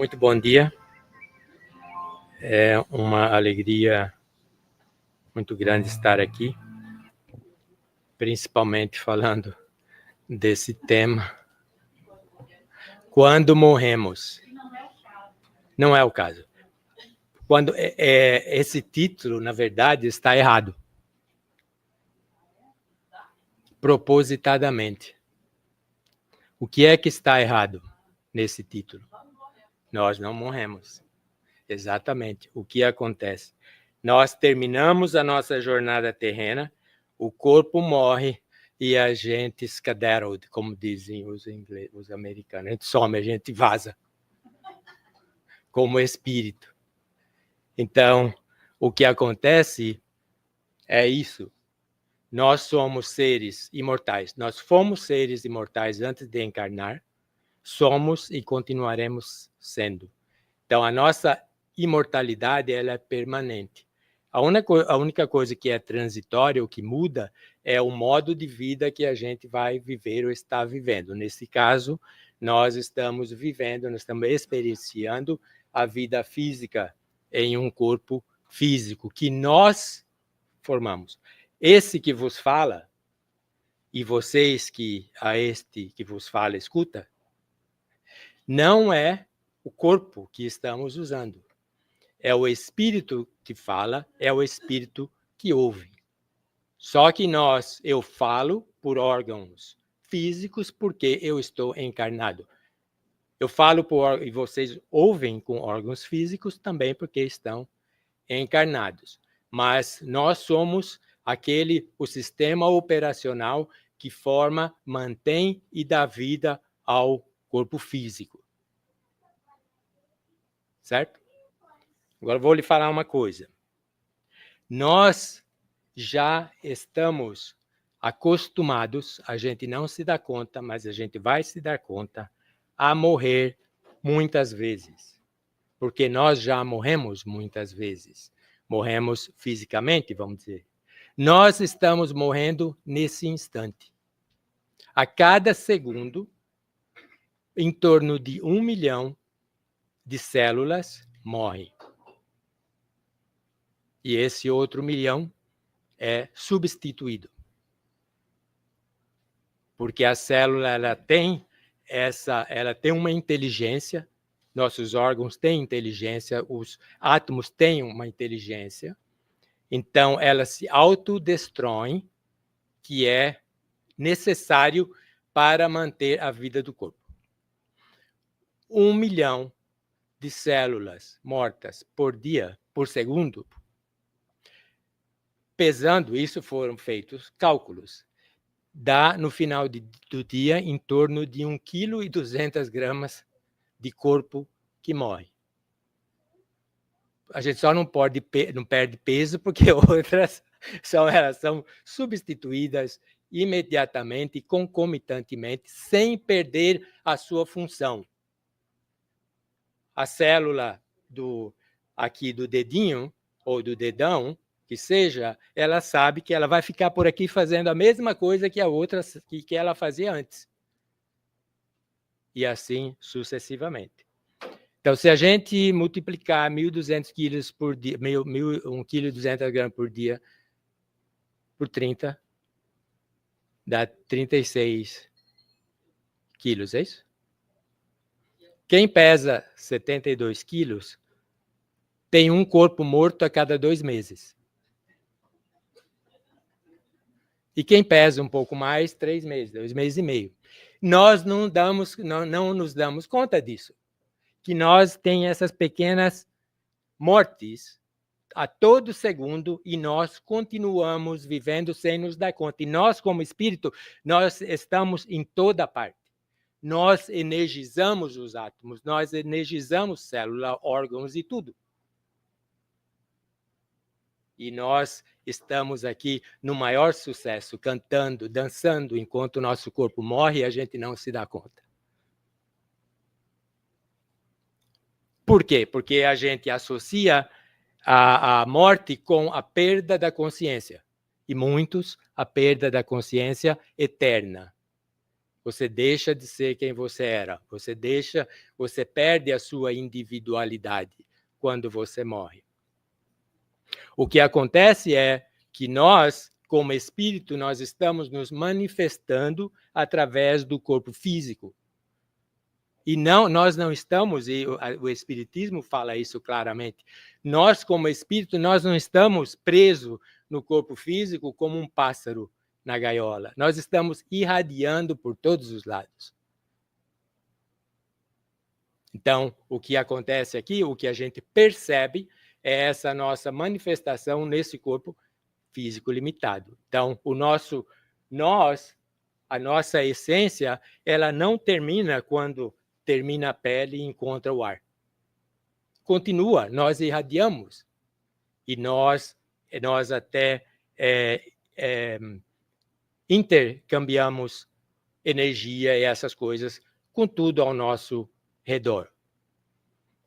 Muito bom dia. É uma alegria muito grande estar aqui, principalmente falando desse tema. Quando morremos. Não é o caso. Quando esse título, na verdade, está errado. Propositadamente. O que é que está errado nesse título? Nós não morremos. Exatamente. O que acontece? Nós terminamos a nossa jornada terrena, o corpo morre e a gente skedaddled, como dizem os ingleses, os americanos. A gente some, a gente vaza. Como espírito. Então, o que acontece é isso. Nós somos seres imortais. Nós fomos seres imortais antes de encarnar. Somos e continuaremos sendo. Então, a nossa imortalidade ela é permanente. A única coisa que é transitória, o que muda, é o modo de vida que a gente vai viver ou está vivendo. Nesse caso, nós estamos vivendo, nós estamos experienciando a vida física em um corpo físico que nós formamos. Esse que vos fala, e vocês que a este que vos fala escuta, não é o corpo que estamos usando. É o espírito que fala, é o espírito que ouve. Só que eu falo por órgãos físicos porque eu estou encarnado. Eu falo e vocês ouvem com órgãos físicos também porque estão encarnados. Mas nós somos o sistema operacional que forma, mantém e dá vida ao corpo físico. Certo? Agora vou lhe falar uma coisa. Nós já estamos acostumados, a gente não se dá conta, mas a gente vai se dar conta, a morrer muitas vezes. Porque nós já morremos muitas vezes. Morremos fisicamente, vamos dizer. Nós estamos morrendo nesse instante. A cada segundo, em torno de 1 milhão de células morrem. E esse outro 1 milhão é substituído. Porque a célula ela tem uma inteligência, nossos órgãos têm inteligência, os átomos têm uma inteligência, então elas se autodestroem, que é necessário para manter a vida do corpo. 1 milhão de células mortas por dia, por segundo, pesando, isso foram feitos cálculos, dá no final do dia em torno de 1,2 kg de corpo que morre. A gente só não perde peso porque outras elas são substituídas imediatamente, concomitantemente, sem perder a sua função. A célula aqui do dedinho ou do dedão, que seja, ela sabe que ela vai ficar por aqui fazendo a mesma coisa que a outra que ela fazia antes. E assim sucessivamente. Então, se a gente multiplicar 1.200 quilos por dia, 1,2 kg por dia, por 30, dá 36 quilos, é isso? Quem pesa 72 quilos tem um corpo morto a cada 2 meses. E quem pesa um pouco mais, 3 meses, 2 meses e meio. Nós não nos damos conta disso. Que nós temos essas pequenas mortes a todo segundo e nós continuamos vivendo sem nos dar conta. E nós, como espírito, nós estamos em toda parte. Nós energizamos os átomos, nós energizamos células, órgãos e tudo. E nós estamos aqui no maior sucesso, cantando, dançando, enquanto o nosso corpo morre e a gente não se dá conta. Por quê? Porque a gente associa a morte com a perda da consciência. E muitos, a perda da consciência eterna. Você deixa de ser quem você era. Você perde a sua individualidade quando você morre. O que acontece é que nós, como espírito, nós estamos nos manifestando através do corpo físico. E nós não estamos, e o Espiritismo fala isso claramente, nós, como espírito, nós não estamos presos no corpo físico como um pássaro na gaiola. Nós estamos irradiando por todos os lados. Então, o que acontece aqui, o que a gente percebe, é essa nossa manifestação nesse corpo físico limitado. Então, a nossa essência, ela não termina quando termina a pele e encontra o ar. Continua, nós irradiamos. E nós até intercambiamos energia e essas coisas com tudo ao nosso redor.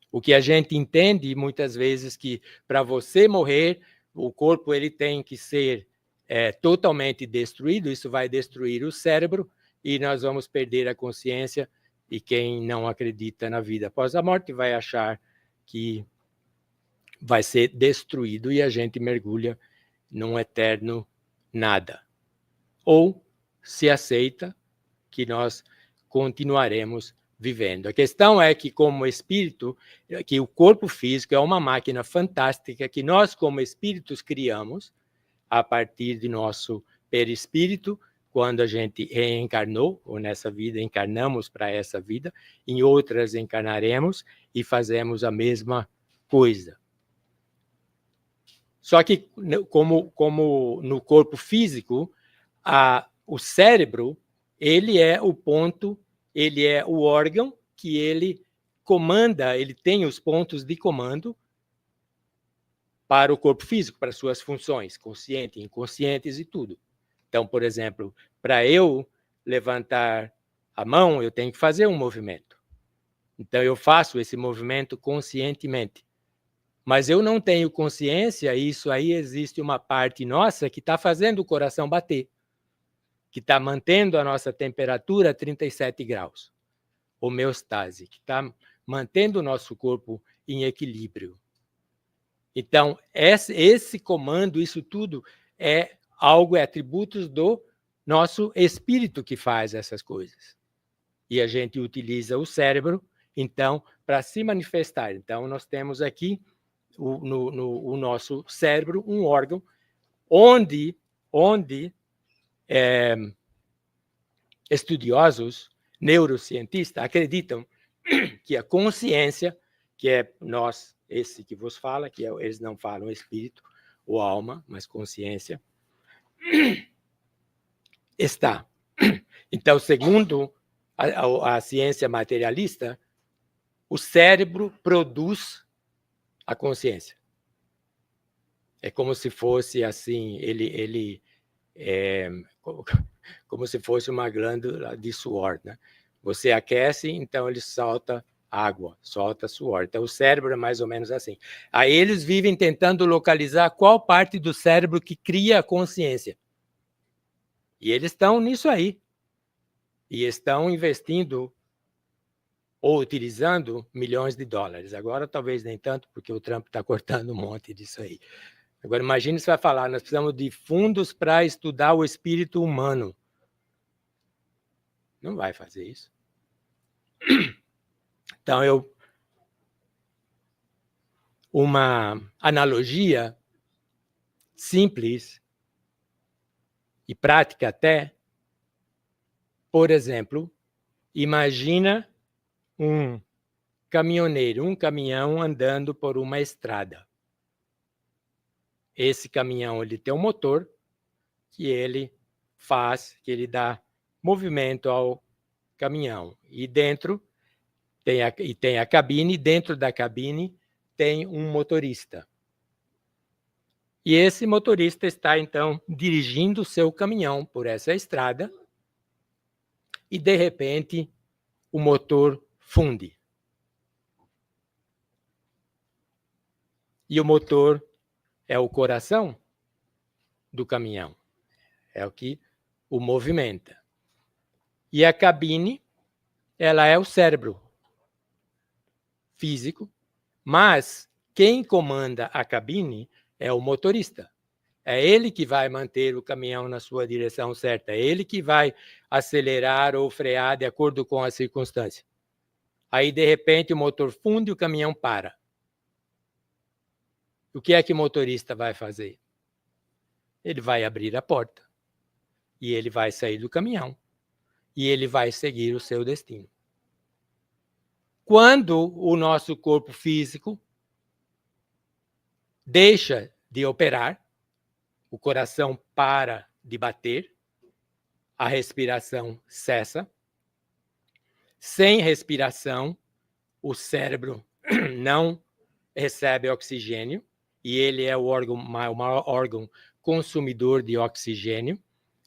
O que a gente entende muitas vezes que para você morrer, o corpo ele tem que ser totalmente destruído, isso vai destruir o cérebro e nós vamos perder a consciência, e quem não acredita na vida após a morte vai achar que vai ser destruído e a gente mergulha num eterno nada. Ou se aceita que nós continuaremos vivendo. A questão é que, como espírito, que o corpo físico é uma máquina fantástica que nós, como espíritos, criamos a partir de nosso perispírito, quando a gente reencarnou, ou nessa vida encarnamos para essa vida, em outras encarnaremos e fazemos a mesma coisa. Só que, como no corpo físico, o cérebro, ele é o ponto, ele é o órgão que ele comanda, ele tem os pontos de comando para o corpo físico, para suas funções, conscientes, inconscientes e tudo. Então, por exemplo, para eu levantar a mão, eu tenho que fazer um movimento. Então, eu faço esse movimento conscientemente. Mas eu não tenho consciência, e isso aí existe uma parte nossa que está fazendo o coração bater, que está mantendo a nossa temperatura a 37 graus, homeostase, que está mantendo o nosso corpo em equilíbrio. Então, esse comando, isso tudo é atributos do nosso espírito que faz essas coisas. E a gente utiliza o cérebro, então, para se manifestar. Então, nós temos aqui o nosso cérebro, um órgão, onde estudiosos, neurocientistas, acreditam que a consciência, que é nós, esse que vos fala, que eles não falam espírito ou alma, mas consciência, está. Então, segundo a ciência materialista, o cérebro produz a consciência. É como se fosse assim, como se fosse uma glândula de suor, né? Você aquece, então ele solta água, solta suor. Então o cérebro é mais ou menos assim. Aí eles vivem tentando localizar qual parte do cérebro que cria a consciência. E eles estão nisso aí. E estão investindo ou utilizando milhões de dólares. Agora talvez nem tanto, porque o Trump está cortando um monte disso aí. Agora imagine se vai falar, nós precisamos de fundos para estudar o espírito humano. Não vai fazer isso. Então, uma analogia simples e prática até, por exemplo, imagina um caminhoneiro, um caminhão andando por uma estrada. Esse caminhão ele tem um motor que ele dá movimento ao caminhão. E dentro tem a cabine, dentro da cabine tem um motorista. E esse motorista está, então, dirigindo o seu caminhão por essa estrada e, de repente, o motor funde. E o motor é o coração do caminhão, é o que o movimenta. E a cabine, ela é o cérebro físico, mas quem comanda a cabine é o motorista. É ele que vai manter o caminhão na sua direção certa, é ele que vai acelerar ou frear de acordo com a circunstância. Aí, de repente, o motor funde e o caminhão para. O que é que o motorista vai fazer? Ele vai abrir a porta e ele vai sair do caminhão e ele vai seguir o seu destino. Quando o nosso corpo físico deixa de operar, o coração para de bater, a respiração cessa. Sem respiração, o cérebro não recebe oxigênio, e ele é o maior órgão consumidor de oxigênio.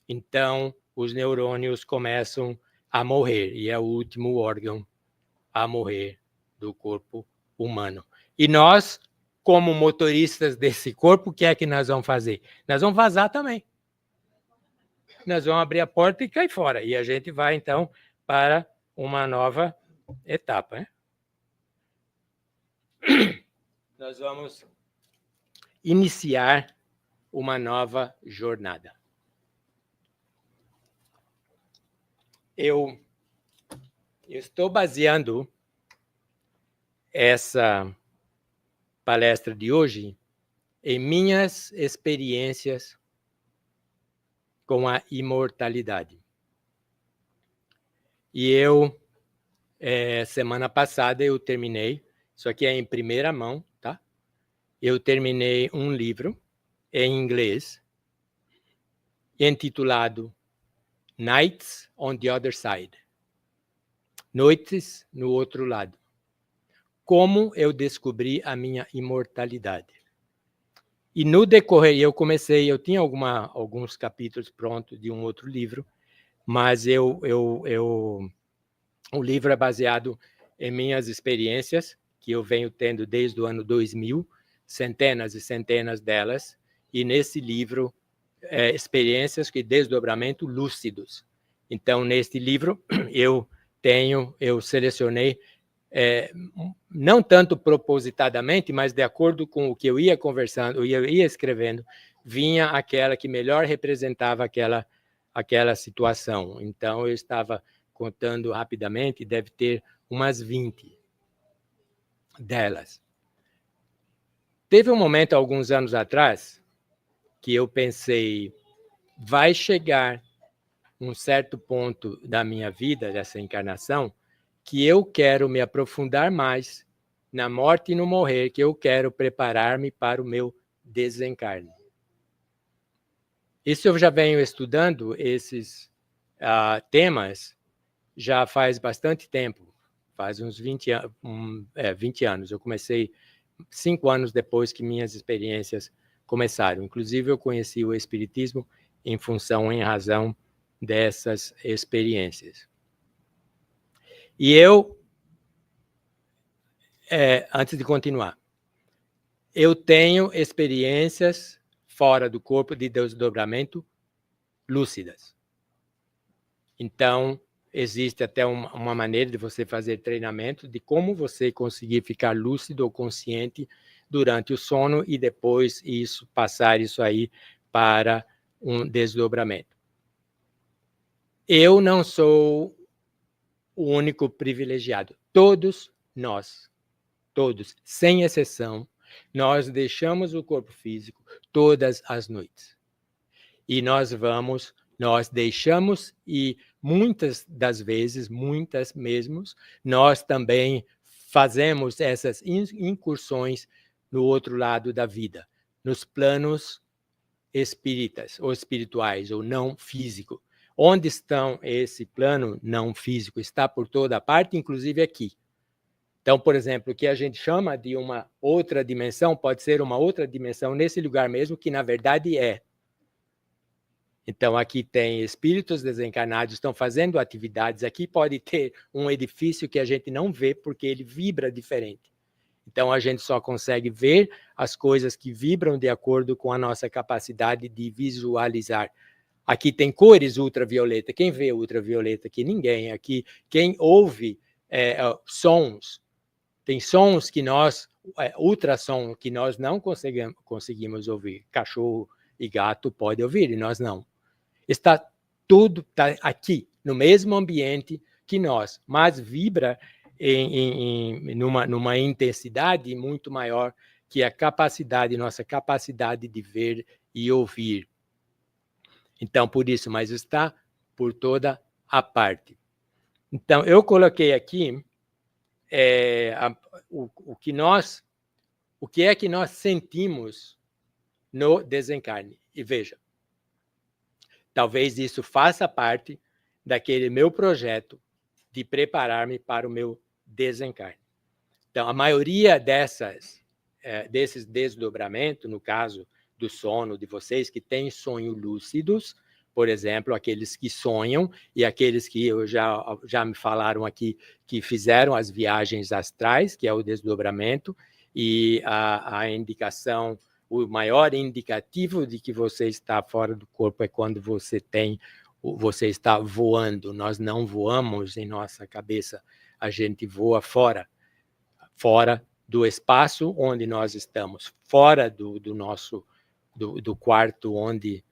Então, os neurônios começam a morrer, e é o último órgão a morrer do corpo humano. E nós, como motoristas desse corpo, o que é que nós vamos fazer? Nós vamos vazar também. Nós vamos abrir a porta e cair fora. E a gente vai, então, para uma nova etapa. Né? Nós vamos iniciar uma nova jornada. Eu estou baseando essa palestra de hoje em minhas experiências com a imortalidade. E eu, semana passada, eu terminei, isso aqui é em primeira mão, tá? Eu terminei um livro em inglês, intitulado Nights on the Other Side. Noites no outro lado. Como eu descobri a minha imortalidade. E no decorrer, eu tinha alguns capítulos prontos de um outro livro, mas o livro é baseado em minhas experiências, que eu venho tendo desde o ano 2000, centenas e centenas delas, e nesse livro, experiências de desdobramento lúcidos. Então, neste livro, eu selecionei, não tanto propositadamente, mas de acordo com o que eu ia conversando, eu ia escrevendo, vinha aquela que melhor representava aquela situação. Então, eu estava contando rapidamente, deve ter umas 20 delas. Teve um momento, alguns anos atrás, que eu pensei, vai chegar um certo ponto da minha vida, dessa encarnação, que eu quero me aprofundar mais na morte e no morrer, que eu quero preparar-me para o meu desencarne. Isso eu já venho estudando, esses temas, já faz bastante tempo, faz uns 20 anos. Eu comecei 5 anos depois que minhas experiências começaram. Inclusive, eu conheci o Espiritismo em razão dessas experiências. E eu, antes de continuar, eu tenho experiências fora do corpo de desdobramento lúcidas. Então, existe até uma maneira de você fazer treinamento de como você conseguir ficar lúcido ou consciente durante o sono e depois passar isso aí para um desdobramento. Eu não sou o único privilegiado. Todos nós, todos, sem exceção, nós deixamos o corpo físico todas as noites. E nós deixamos, e muitas das vezes, muitas mesmo, nós também fazemos essas incursões no outro lado da vida, nos planos espíritas, ou espirituais, ou não físico. Onde está esse plano não físico? Está por toda parte, inclusive aqui. Então, por exemplo, o que a gente chama de uma outra dimensão, pode ser uma outra dimensão nesse lugar mesmo, que na verdade é. Então, aqui tem espíritos desencarnados, estão fazendo atividades. Aqui pode ter um edifício que a gente não vê, porque ele vibra diferente. Então, a gente só consegue ver as coisas que vibram de acordo com a nossa capacidade de visualizar Aqui tem cores ultravioleta. Quem vê ultravioleta aqui? Ninguém. Aqui, quem ouve sons, tem sons que nós, ultrassom, que nós não conseguimos ouvir. Cachorro e gato podem ouvir, e nós não. Está tudo aqui, no mesmo ambiente que nós, mas vibra numa intensidade muito maior que a capacidade, nossa capacidade de ver e ouvir. Então, por isso, mas está por toda a parte. Então, eu coloquei aqui o que é que nós sentimos no desencarne. E veja, talvez isso faça parte daquele meu projeto de preparar-me para o meu desencarne. Então, a maioria desses desdobramentos, no caso do sono de vocês que têm sonhos lúcidos, por exemplo, aqueles que sonham e aqueles que já me falaram aqui que fizeram as viagens astrais, que é o desdobramento, e a indicação, o maior indicativo de que você está fora do corpo é quando você está voando. Nós não voamos em nossa cabeça, a gente voa fora do espaço onde nós estamos, fora do nosso quarto onde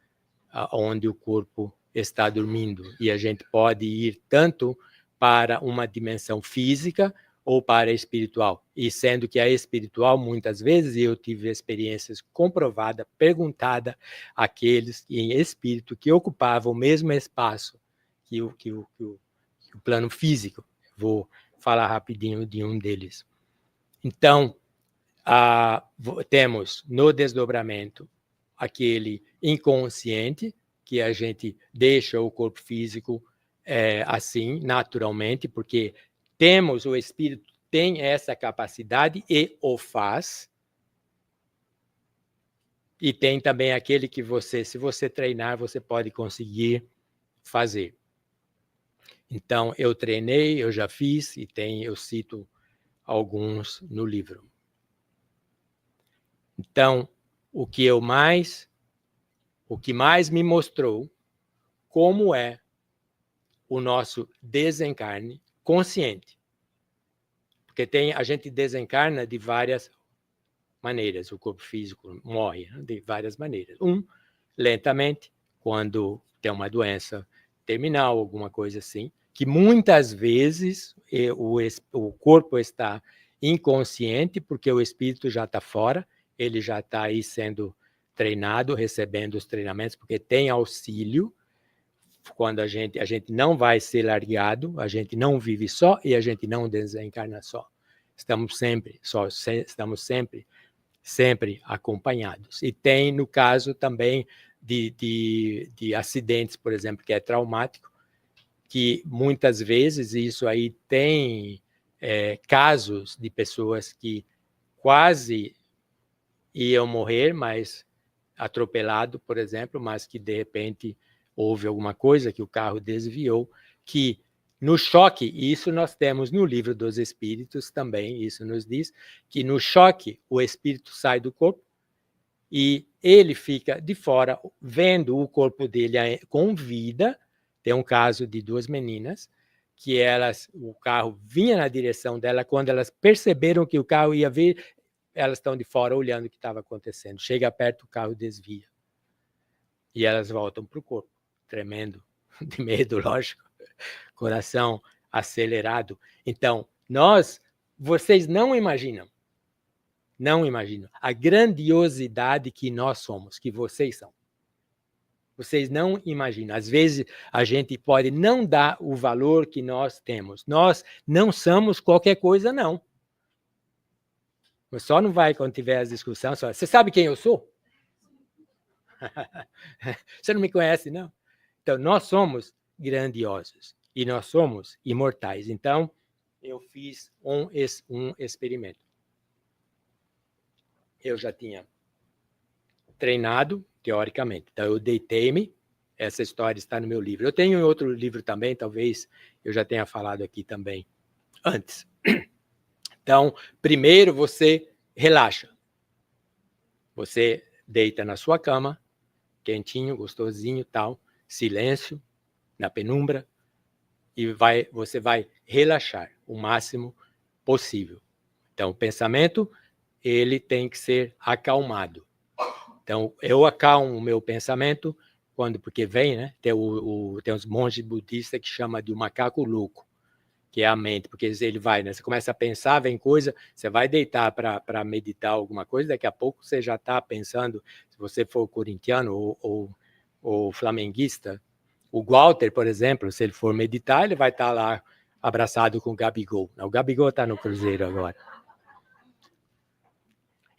o corpo está dormindo. E a gente pode ir tanto para uma dimensão física ou para a espiritual. E sendo que a espiritual, muitas vezes, eu tive experiências comprovadas, perguntadas àqueles em espírito que ocupavam o mesmo espaço que o plano físico. Vou falar rapidinho de um deles. Então, temos no desdobramento aquele inconsciente, que a gente deixa o corpo físico assim, naturalmente, porque o espírito tem essa capacidade e o faz. E tem também aquele que se você treinar, você pode conseguir fazer. Então, eu treinei, eu já fiz, e eu cito alguns no livro. Então, o que mais me mostrou como é o nosso desencarne consciente. Porque a gente desencarna de várias maneiras, o corpo físico morre de várias maneiras. Lentamente, quando tem uma doença terminal, alguma coisa assim, que muitas vezes o corpo está inconsciente, porque o espírito já está fora, ele já está aí sendo treinado, recebendo os treinamentos, porque tem auxílio. Quando a gente não vai ser largado, a gente não vive só e a gente não desencarna só. Estamos sempre acompanhados. E tem, no caso também de acidentes, por exemplo, que é traumático, que muitas vezes isso aí tem casos de pessoas que quase iam morrer, mas atropelado, por exemplo, mas que de repente houve alguma coisa que o carro desviou, que no choque, e isso nós temos no livro dos Espíritos também, isso nos diz, que no choque o espírito sai do corpo e ele fica de fora, vendo o corpo dele com vida. Tem um caso de 2 meninas, que o carro vinha na direção dela, quando elas perceberam que o carro ia vir, elas estão de fora olhando o que estava acontecendo. Chega perto, o carro desvia. E elas voltam para o corpo, tremendo, de medo, lógico, coração acelerado. Então, vocês não imaginam a grandiosidade que nós somos, que vocês são. Vocês não imaginam. Às vezes, a gente pode não dar o valor que nós temos. Nós não somos qualquer coisa, não. Mas só não vai quando tiver as discussões. Você sabe quem eu sou? Você não me conhece, não? Então, nós somos grandiosos e nós somos imortais. Então, eu fiz um experimento. Eu já tinha treinado, teoricamente. Então, eu deitei-me. Essa história está no meu livro. Eu tenho outro livro também, talvez eu já tenha falado aqui também antes. Então, primeiro você relaxa. Você deita na sua cama, quentinho, gostosinho, tal. silêncio, na penumbra, e você vai relaxar o máximo possível. Então, o pensamento, ele tem que ser acalmado. Então, eu acalmo o meu pensamento porque vem, né? Tem uns monges budistas que chama de macaco louco, que é a mente, porque ele vai, né? Você começa a pensar, vem coisa, você vai deitar para meditar alguma coisa, daqui a pouco você já está pensando, se você for corintiano ou flamenguista, o Walter, por exemplo, se ele for meditar, ele vai estar lá abraçado com o Gabigol. O Gabigol está no Cruzeiro agora.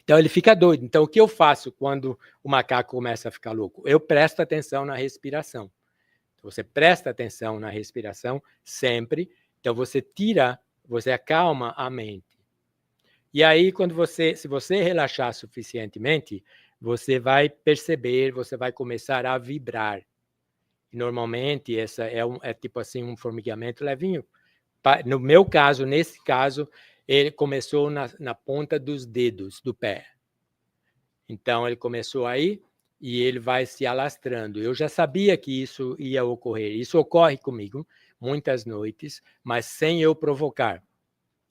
Então, ele fica doido. Então, o que eu faço quando o macaco começa a ficar louco? Eu presto atenção na respiração. Você presta atenção na respiração sempre. Então, você acalma a mente. E aí, se você relaxar suficientemente, você vai perceber, você vai começar a vibrar. E, normalmente, essa é tipo assim, um formigamento levinho. No meu caso, nesse caso, ele começou na ponta dos dedos do pé. Então, ele começou aí e ele vai se alastrando. Eu já sabia que isso ia ocorrer. Isso ocorre comigo muitas noites, mas sem eu provocar.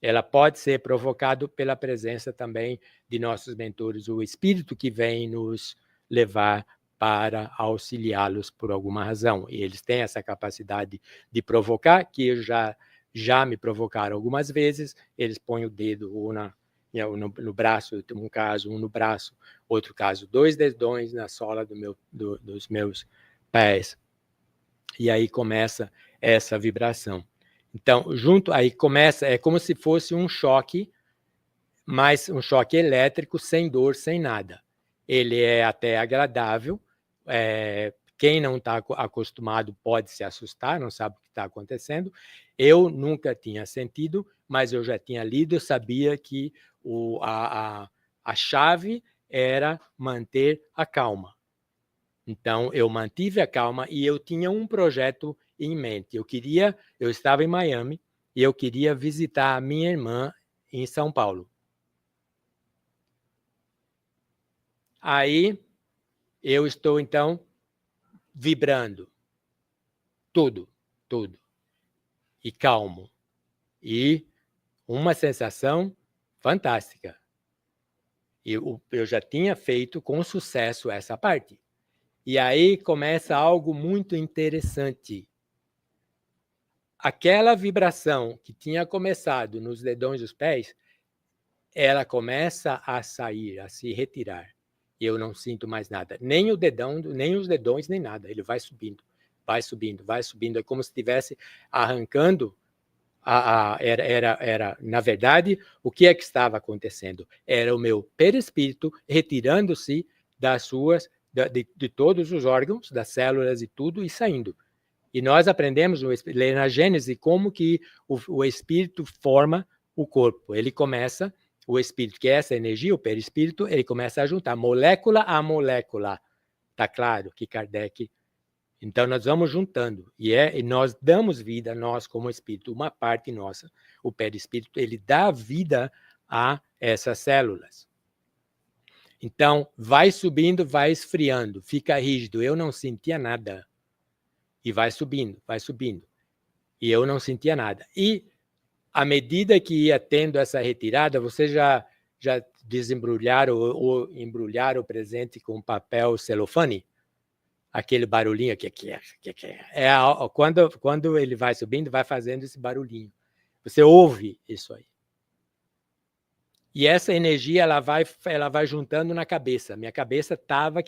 Ela pode ser provocada pela presença também de nossos mentores, o espírito que vem nos levar para auxiliá-los por alguma razão. E eles têm essa capacidade de provocar, que já me provocaram algumas vezes. Eles põem o dedo ou no braço, um caso, um no braço, outro caso, 2 dedões na sola dos meus pés. E aí começa essa vibração. Então, aí começa, é como se fosse um choque, mas um choque elétrico, sem dor, sem nada. Ele é até agradável. Quem não está acostumado pode se assustar, não sabe o que está acontecendo. Eu nunca tinha sentido, mas eu já tinha lido, eu sabia que a chave era manter a calma. Então, eu mantive a calma e eu tinha um projeto em mente. Eu estava em Miami e eu queria visitar a minha irmã em São Paulo. Aí, eu estou, então, vibrando. Tudo. E calmo. E uma sensação fantástica. Eu já tinha feito com sucesso essa parte. E aí começa algo muito interessante. Aquela vibração que tinha começado nos dedões dos pés, ela começa a sair, a se retirar. Eu não sinto mais nada. Nem o dedão, nem os dedões, nem nada. Ele vai subindo, vai subindo, vai subindo. É como se estivesse arrancando. Na verdade, o que é que estava acontecendo? Era o meu perispírito retirando-se de todos os órgãos, das células e tudo, e saindo. E nós aprendemos, ler na Gênesis, como que o espírito forma o corpo. Ele começa, o espírito, que é essa energia, o perispírito, ele começa a juntar molécula a molécula. Está claro que Kardec... Então, nós vamos juntando. E nós damos vida, nós como espírito, uma parte nossa, o perispírito, ele dá vida a essas células. Então, vai subindo, vai esfriando, fica rígido. Eu não sentia nada. E vai subindo, vai subindo. E eu não sentia nada. E, à medida que ia tendo essa retirada, você já desembrulharam ou embrulharam o presente com papel celofane? Aquele barulhinho que quando ele vai subindo, vai fazendo esse barulhinho. Você ouve isso aí. E essa energia ela vai juntando na cabeça. Minha cabeça estava.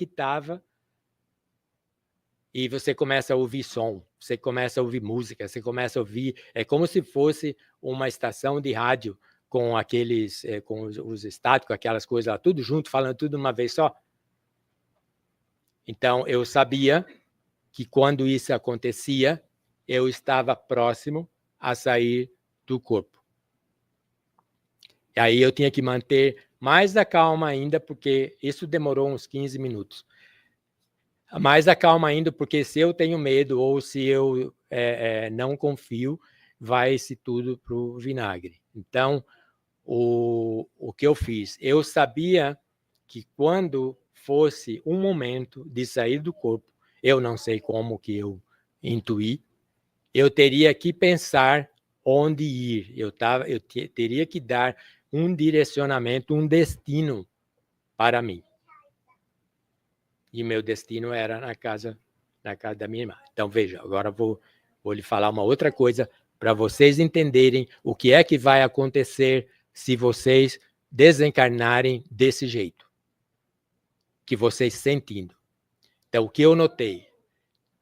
E você começa a ouvir som, você começa a ouvir música, você começa a ouvir... É como se fosse uma estação de rádio com com os estáticos, aquelas coisas lá, tudo junto, falando tudo de uma vez só. Então, eu sabia que quando isso acontecia, eu estava próximo a sair do corpo. E aí eu tinha que manter mais a calma ainda, porque isso demorou uns 15 minutos. Mais a calma ainda, porque se eu tenho medo ou se eu não confio, vai-se tudo para o vinagre. Então, o que eu fiz? Eu sabia que quando fosse um momento de sair do corpo, eu não sei como que eu intuí, eu teria que pensar onde ir, eu teria que dar um direcionamento, um destino para mim. E meu destino era na casa da minha irmã. Então, veja, agora vou lhe falar uma outra coisa para vocês entenderem o que é que vai acontecer se vocês desencarnarem desse jeito, que vocês sentindo. Então, o que eu notei?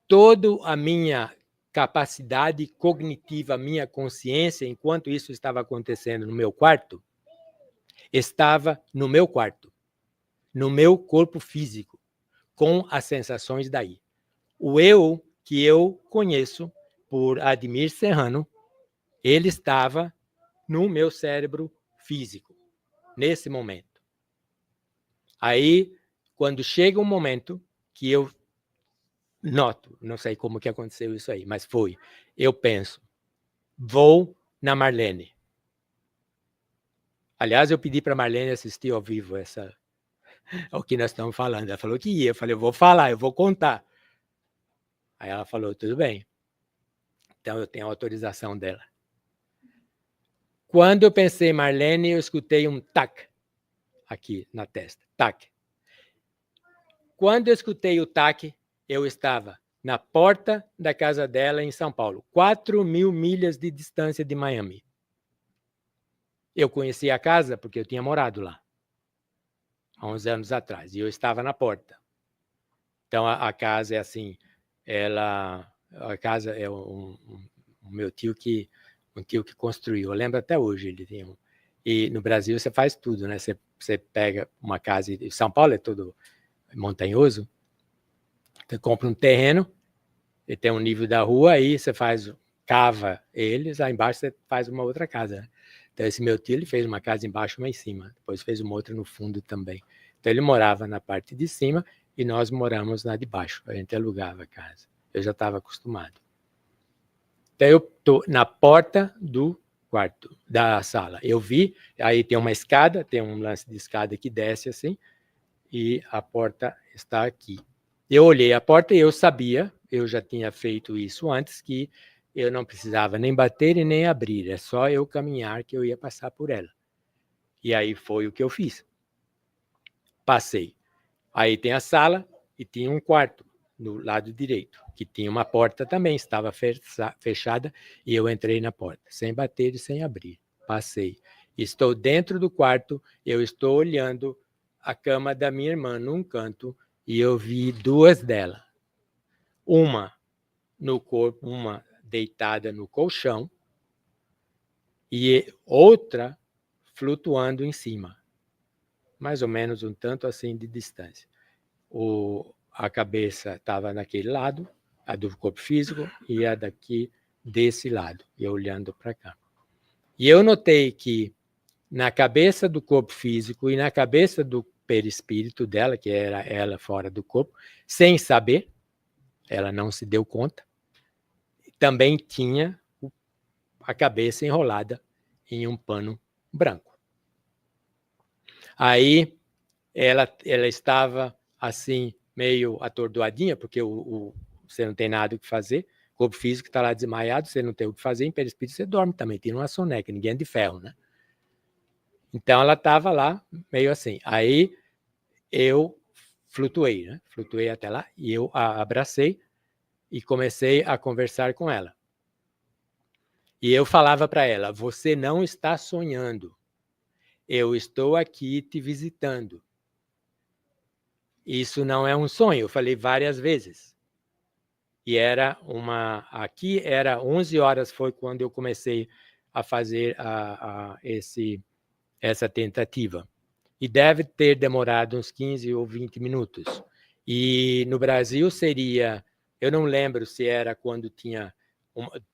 Toda a minha capacidade cognitiva, minha consciência, enquanto isso estava acontecendo no meu quarto, estava no meu quarto, no meu corpo físico, com as sensações daí. O eu que eu conheço por Admir Serrano, ele estava no meu cérebro físico, nesse momento. Aí, quando chega um momento que eu noto, não sei como que aconteceu isso aí, mas foi, eu penso, vou na Marlene. Aliás, eu pedi para a Marlene assistir ao vivo o que nós estamos falando. Ela falou que ia, eu falei, eu vou falar, eu vou contar. Aí ela falou, tudo bem. Então, eu tenho a autorização dela. Quando eu pensei em Marlene, eu escutei um tac aqui na testa. Tac. Quando eu escutei o tac, eu estava na porta da casa dela em São Paulo. 4.000 milhas de distância de Miami. Eu conhecia a casa porque eu tinha morado lá há uns anos atrás. E eu estava na porta. Então, a casa é assim, a casa é um meu tio que construiu. Eu lembro até hoje, ele tinha um. E no Brasil você faz tudo, né? Você pega uma casa, em São Paulo é todo montanhoso, você compra um terreno, ele tem um nível da rua, aí você cava eles, lá embaixo você faz uma outra casa. Né? Então esse meu tio, ele fez uma casa embaixo e uma em cima, depois fez uma outra no fundo também. Então ele morava na parte de cima e nós moramos na de baixo, a gente alugava a casa. Eu já estava acostumado. Então eu estou na porta do quarto, da sala. Eu vi, aí tem uma escada, tem um lance de escada que desce assim, e a porta está aqui. Eu olhei a porta e eu sabia, eu já tinha feito isso antes, que eu não precisava nem bater e nem abrir, é só eu caminhar que eu ia passar por ela. E aí foi o que eu fiz. Passei. Aí tem a sala e tinha um quarto no lado direito, que tinha uma porta também, estava fechada, e eu entrei na porta, sem bater e sem abrir. Passei. Estou dentro do quarto, eu estou olhando a cama da minha irmã num canto e eu vi duas dela. Uma no corpo, uma deitada no colchão e outra flutuando em cima. Mais ou menos um tanto assim de distância. A cabeça estava naquele lado, a do corpo físico, e a daqui desse lado, e olhando para cá. E eu notei que na cabeça do corpo físico e na cabeça do perispírito dela, que era ela fora do corpo, sem saber, ela não se deu conta, também tinha a cabeça enrolada em um pano branco. Aí ela estava assim, meio atordoadinha, porque você não tem nada o que fazer, o corpo físico está lá desmaiado, você não tem o que fazer, em perispírito você dorme também, tem uma soneca, ninguém é de ferro, né? Então ela estava lá, meio assim. Aí eu flutuei, né? Flutuei até lá e eu a abracei e comecei a conversar com ela. E eu falava para ela, você não está sonhando, eu estou aqui te visitando. Isso não é um sonho, eu falei várias vezes. E aqui era 11 horas, foi quando eu comecei a fazer essa tentativa. E deve ter demorado uns 15 ou 20 minutos. E no Brasil seria, eu não lembro se era quando tinha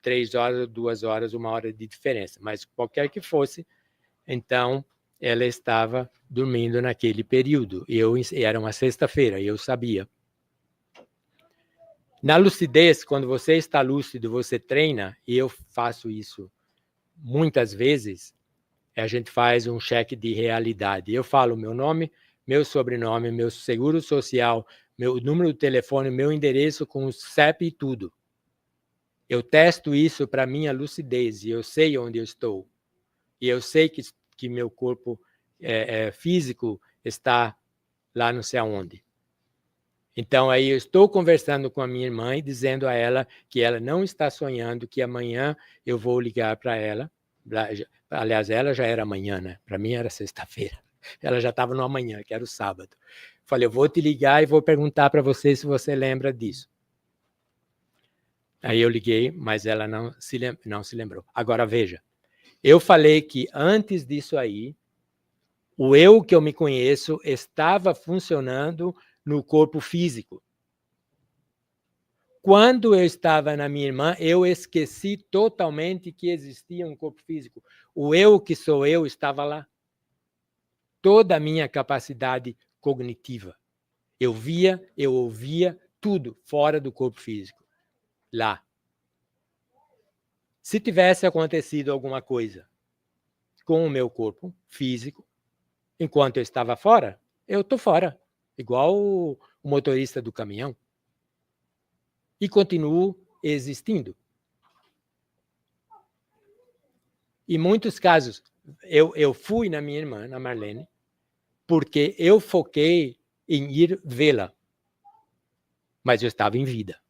3 horas, 2 horas, 1 hora de diferença, mas qualquer que fosse, então ela estava dormindo naquele período. Era uma sexta-feira, eu sabia. Na lucidez, quando você está lúcido, você treina, e eu faço isso muitas vezes, a gente faz um cheque de realidade. Eu falo meu nome, meu sobrenome, meu seguro social, meu número de telefone, meu endereço com o CEP e tudo. Eu testo isso para minha lucidez e eu sei onde eu estou. E eu sei que meu corpo físico está lá não sei aonde. Então, aí eu estou conversando com a minha irmã e dizendo a ela que ela não está sonhando, que amanhã eu vou ligar para ela. Aliás, ela já era amanhã, né? Para mim era sexta-feira. Ela já estava no amanhã, que era o sábado. Falei, eu vou te ligar e vou perguntar para você se você lembra disso. Aí eu liguei, mas ela não se lembrou. Agora, veja, eu falei que antes disso aí, o eu que eu me conheço estava funcionando no corpo físico. Quando eu estava na minha irmã, eu esqueci totalmente que existia um corpo físico. O eu que sou eu estava lá. Toda a minha capacidade cognitiva. Eu via, eu ouvia, tudo fora do corpo físico. Lá. Se tivesse acontecido alguma coisa com o meu corpo físico, enquanto eu estava fora, eu estou fora. Igual o motorista do caminhão. E continuo existindo. Em muitos casos, eu fui na minha irmã, na Marlene, porque eu foquei em ir vê-la. Mas eu estava em vida.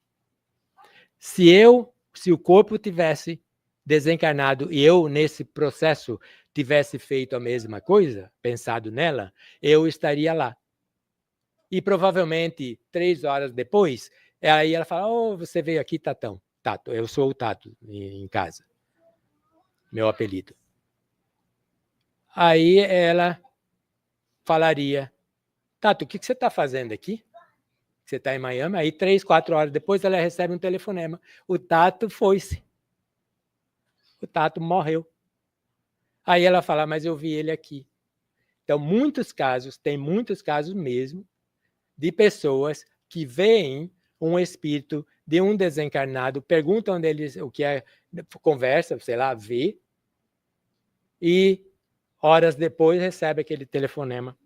Se o corpo tivesse desencarnado e eu, nesse processo, tivesse feito a mesma coisa, pensado nela, eu estaria lá. E provavelmente, 3 horas depois, aí ela fala, oh, você veio aqui, Tatão. Tato, eu sou o Tato em casa. Meu apelido. Aí ela falaria, Tato, o que você está fazendo aqui? Você está em Miami, aí 3, 4 horas depois ela recebe um telefonema. O Tato foi-se. O Tato morreu. Aí ela fala, mas eu vi ele aqui. Então, tem muitos casos mesmo, de pessoas que veem um espírito de um desencarnado, perguntam deles o que é, conversa, sei lá, vê, e horas depois recebe aquele telefonema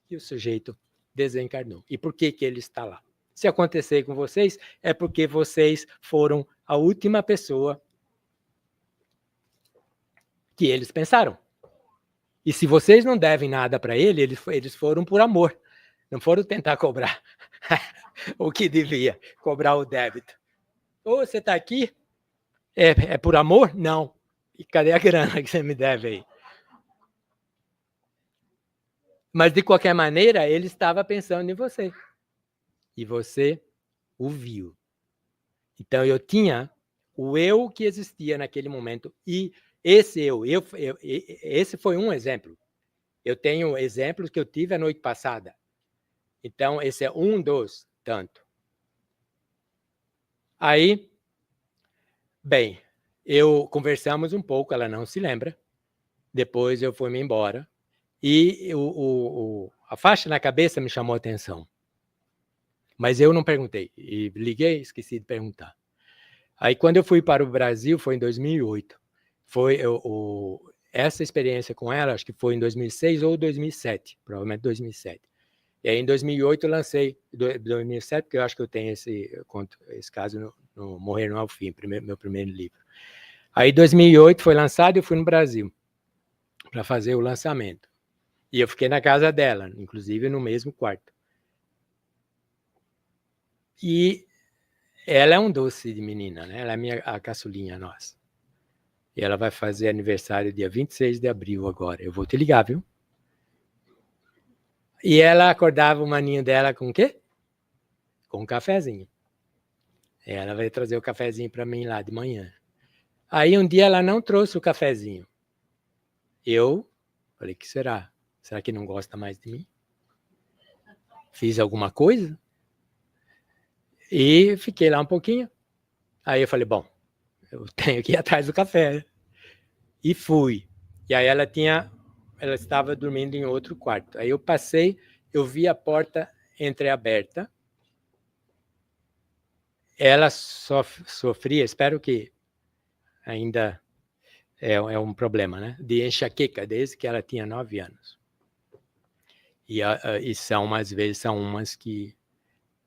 e o sujeito desencarnou. E por que ele está lá? Se acontecer com vocês, é porque vocês foram a última pessoa que eles pensaram. E se vocês não devem nada para ele, eles foram por amor. Não foram tentar cobrar o que devia, cobrar o débito. Ou você está aqui, é por amor? Não. E cadê a grana que você me deve aí? Mas, de qualquer maneira, ele estava pensando em você. E você o viu. Então, eu tinha o eu que existia naquele momento. E esse esse foi um exemplo. Eu tenho exemplos que eu tive a noite passada. Então, esse é um dos tanto. Aí, bem, conversamos um pouco, ela não se lembra. Depois eu fui-me embora. E a faixa na cabeça me chamou a atenção. Mas eu não perguntei. E liguei, esqueci de perguntar. Aí, quando eu fui para o Brasil, foi em 2008. Essa experiência com ela, acho que foi em 2006 ou 2007, provavelmente 2007. E aí, em 2008, eu lancei, 2007, porque eu acho que eu tenho esse caso no Morrer Não é o Fim, meu primeiro livro. Aí, em 2008, foi lançado e eu fui no Brasil para fazer o lançamento. E eu fiquei na casa dela, inclusive no mesmo quarto. E ela é um doce de menina, né? Ela é a caçulinha nossa. E ela vai fazer aniversário dia 26 de abril agora. Eu vou te ligar, viu? E ela acordava o maninho dela com o quê? Com um cafezinho. E ela vai trazer o cafezinho para mim lá de manhã. Aí um dia ela não trouxe o cafezinho. Eu falei, que será? Será que não gosta mais de mim? Fiz alguma coisa? E fiquei lá um pouquinho. Aí eu falei, bom, eu tenho que ir atrás do café. E fui. E aí ela estava dormindo em outro quarto. Aí eu passei, eu vi a porta entreaberta. Ela sofria, espero que ainda é um problema, né? De enxaqueca, desde que ela tinha 9 anos. E são, às vezes, são umas que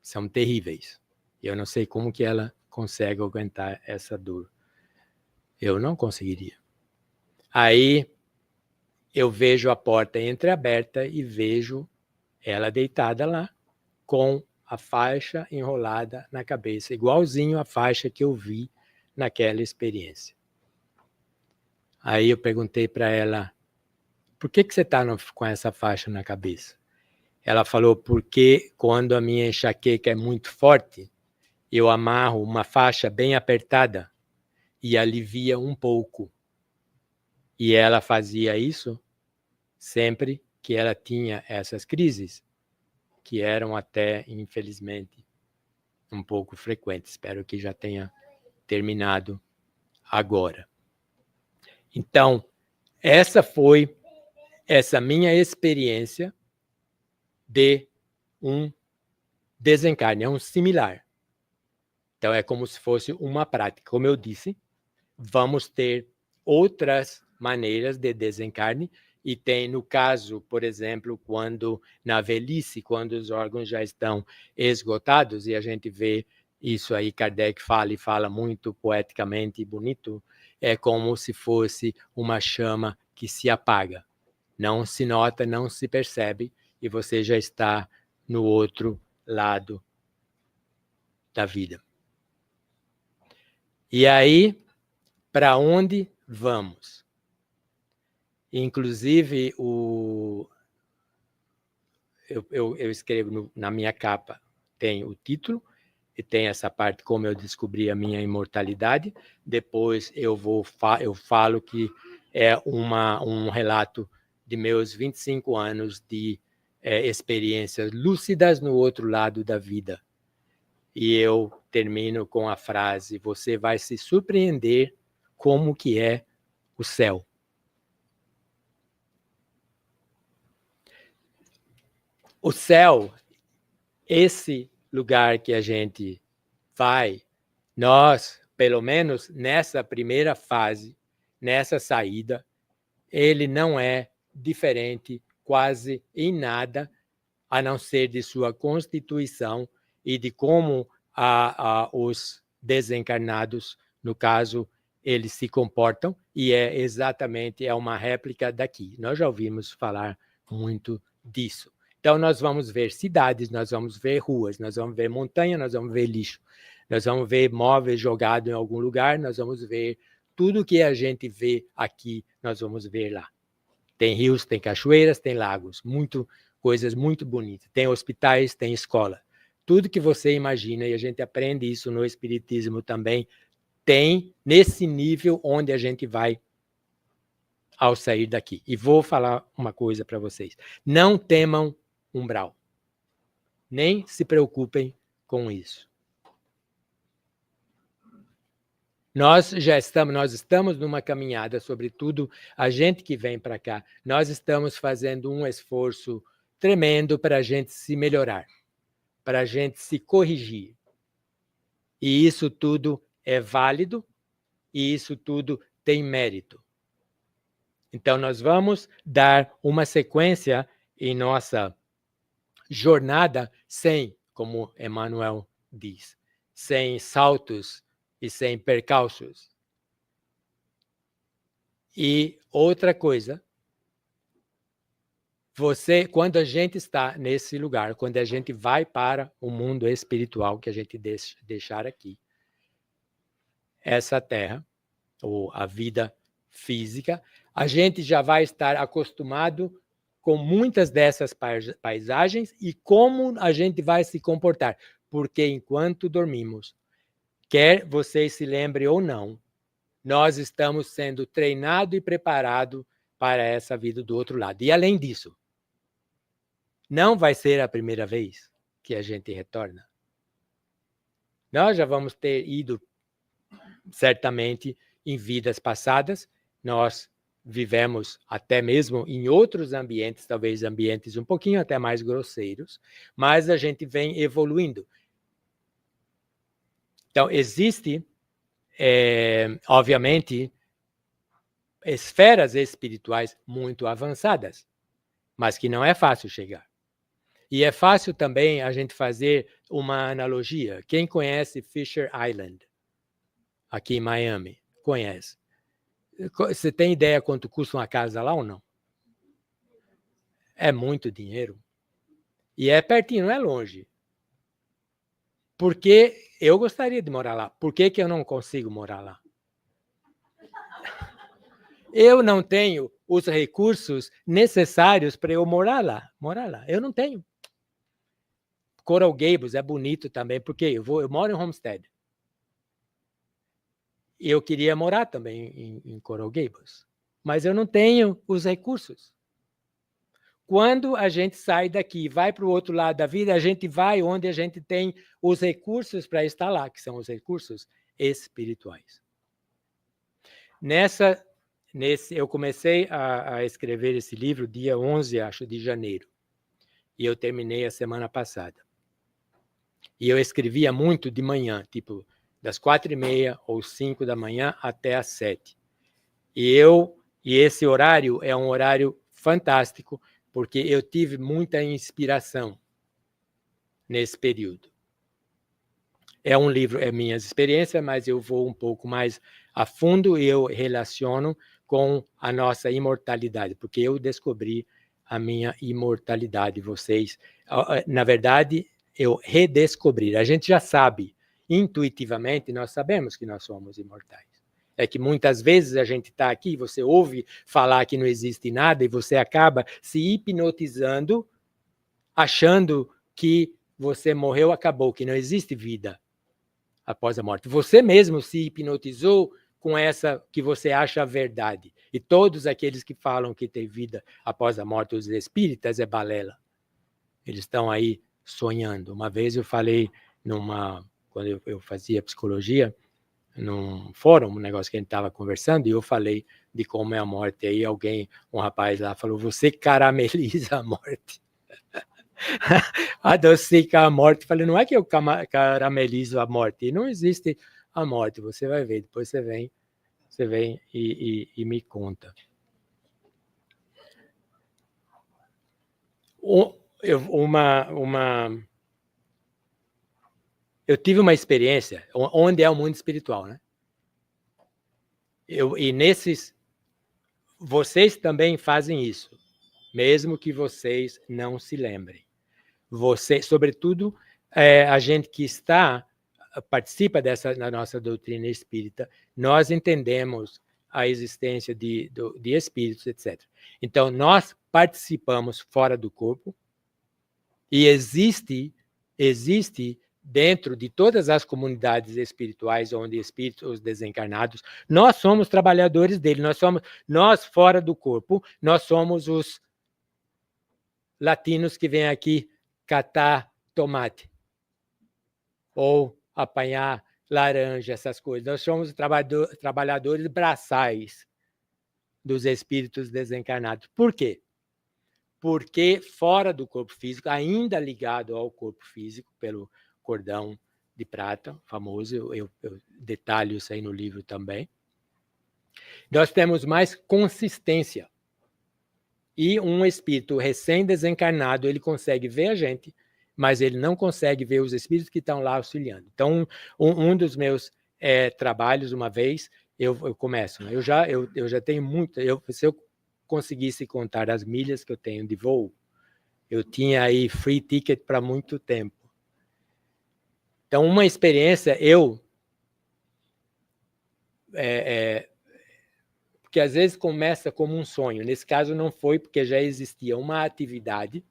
são terríveis. Eu não sei como que ela consegue aguentar essa dor. Eu não conseguiria. Aí eu vejo a porta entreaberta e vejo ela deitada lá, com a faixa enrolada na cabeça, igualzinho a faixa que eu vi naquela experiência. Aí eu perguntei para ela, por que você está com essa faixa na cabeça? Ela falou, porque quando a minha enxaqueca é muito forte, eu amarro uma faixa bem apertada e alivia um pouco. E ela fazia isso sempre que ela tinha essas crises, que eram até, infelizmente, um pouco frequentes. Espero que já tenha terminado agora. Então, essa foi essa minha experiência de um desencarne, é um similar. Então, é como se fosse uma prática. Como eu disse, vamos ter outras maneiras de desencarne, e tem, no caso, por exemplo, quando na velhice, quando os órgãos já estão esgotados, e a gente vê isso aí, Kardec fala e fala muito poeticamente e bonito, é como se fosse uma chama que se apaga. Não se nota, não se percebe, e você já está no outro lado da vida. E aí, para onde vamos? Inclusive, eu escrevo na minha capa, tem o título, e tem essa parte, como eu descobri a minha imortalidade. Depois eu falo que é um relato de meus 25 anos de experiências lúcidas no outro lado da vida. E eu termino com a frase, você vai se surpreender como que é o céu. O céu, esse lugar que a gente vai, nós, pelo menos nessa primeira fase, nessa saída, ele não é diferente quase em nada, a não ser de sua constituição e de como os desencarnados, no caso, eles se comportam, e é exatamente uma réplica daqui. Nós já ouvimos falar muito disso. Então, nós vamos ver cidades, nós vamos ver ruas, nós vamos ver montanha, nós vamos ver lixo, nós vamos ver móveis jogados em algum lugar, nós vamos ver tudo que a gente vê aqui, nós vamos ver lá. Tem rios, tem cachoeiras, tem lagos, coisas muito bonitas. Tem hospitais, tem escola. Tudo que você imagina, e a gente aprende isso no Espiritismo também, tem nesse nível onde a gente vai ao sair daqui. E vou falar uma coisa para vocês. Não temam umbral. Nem se preocupem com isso. Nós estamos numa caminhada, sobretudo a gente que vem para cá, nós estamos fazendo um esforço tremendo para a gente se melhorar, para a gente se corrigir. E isso tudo é válido, e isso tudo tem mérito. Então, nós vamos dar uma sequência em nossa jornada sem, como Emmanuel diz, sem saltos e sem percalços. E outra coisa, quando a gente está nesse lugar, quando a gente vai para o mundo espiritual que a gente deixar aqui, essa terra, ou a vida física, a gente já vai estar acostumado com muitas dessas paisagens e como a gente vai se comportar. Porque enquanto dormimos, quer vocês se lembrem ou não, nós estamos sendo treinados e preparados para essa vida do outro lado. E além disso, não vai ser a primeira vez que a gente retorna. Nós já vamos ter ido, certamente, em vidas passadas. Nós vivemos até mesmo em outros ambientes, talvez ambientes um pouquinho até mais grosseiros, mas a gente vem evoluindo. Então, existe, obviamente, esferas espirituais muito avançadas, mas que não é fácil chegar. E é fácil também a gente fazer uma analogia. Quem conhece Fisher Island, aqui em Miami? Conhece. Você tem ideia quanto custa uma casa lá ou não? É muito dinheiro. E é pertinho, não é longe. Porque eu gostaria de morar lá. Por que eu não consigo morar lá? Eu não tenho os recursos necessários para eu morar lá. Eu não tenho. Coral Gables é bonito também, porque eu moro em Homestead. E eu queria morar também em Coral Gables. Mas eu não tenho os recursos. Quando a gente sai daqui e vai para o outro lado da vida, a gente vai onde a gente tem os recursos para estar lá, que são os recursos espirituais. Eu comecei a escrever esse livro dia 11, acho, de janeiro. E eu terminei a semana passada. E eu escrevia muito de manhã, tipo das 4h30 ou 5 da manhã até às 7. E esse horário é um horário fantástico, porque eu tive muita inspiração nesse período. É um livro, é minhas experiências, mas eu vou um pouco mais a fundo e eu relaciono com a nossa imortalidade, porque eu descobri a minha imortalidade. Vocês, na verdade, eu redescobri. A gente já sabe, intuitivamente, nós sabemos que nós somos imortais. É que muitas vezes a gente está aqui, você ouve falar que não existe nada e você acaba se hipnotizando, achando que você morreu, acabou, que não existe vida após a morte. Você mesmo se hipnotizou com essa que você acha a verdade. E todos aqueles que falam que tem vida após a morte, os espíritas, é balela. Eles estão aí sonhando. Uma vez eu falei quando eu fazia psicologia, num fórum, um negócio que a gente estava conversando, e eu falei de como é a morte. Aí um rapaz lá falou, você carameliza a morte. Adocica a morte. Falei, não é que eu caramelizo a morte. Não existe a morte, você vai ver. Depois você vem e me conta. Eu tive uma experiência onde é o mundo espiritual, né? Vocês também fazem isso, mesmo que vocês não se lembrem. Sobretudo, a gente que participa da nossa doutrina espírita, nós entendemos a existência de espíritos, etc. Então, nós participamos fora do corpo e existe dentro de todas as comunidades espirituais, onde espíritos, os desencarnados, nós somos trabalhadores dele, nós fora do corpo, nós somos os latinos que vêm aqui catar tomate ou apanhar laranja, essas coisas. Nós somos trabalhadores braçais dos espíritos desencarnados. Por quê? Porque fora do corpo físico, ainda ligado ao corpo físico, pelo cordão de prata, famoso, eu detalho isso aí no livro também, nós temos mais consistência. E um espírito recém-desencarnado, ele consegue ver a gente, mas ele não consegue ver os espíritos que estão lá auxiliando. Então, um dos meus trabalhos, uma vez, eu começo, né? eu já tenho muito, se eu conseguisse contar as milhas que eu tenho de voo, eu tinha aí free ticket para muito tempo. Então, uma experiência, porque às vezes começa como um sonho. Nesse caso não foi, porque já existia uma atividade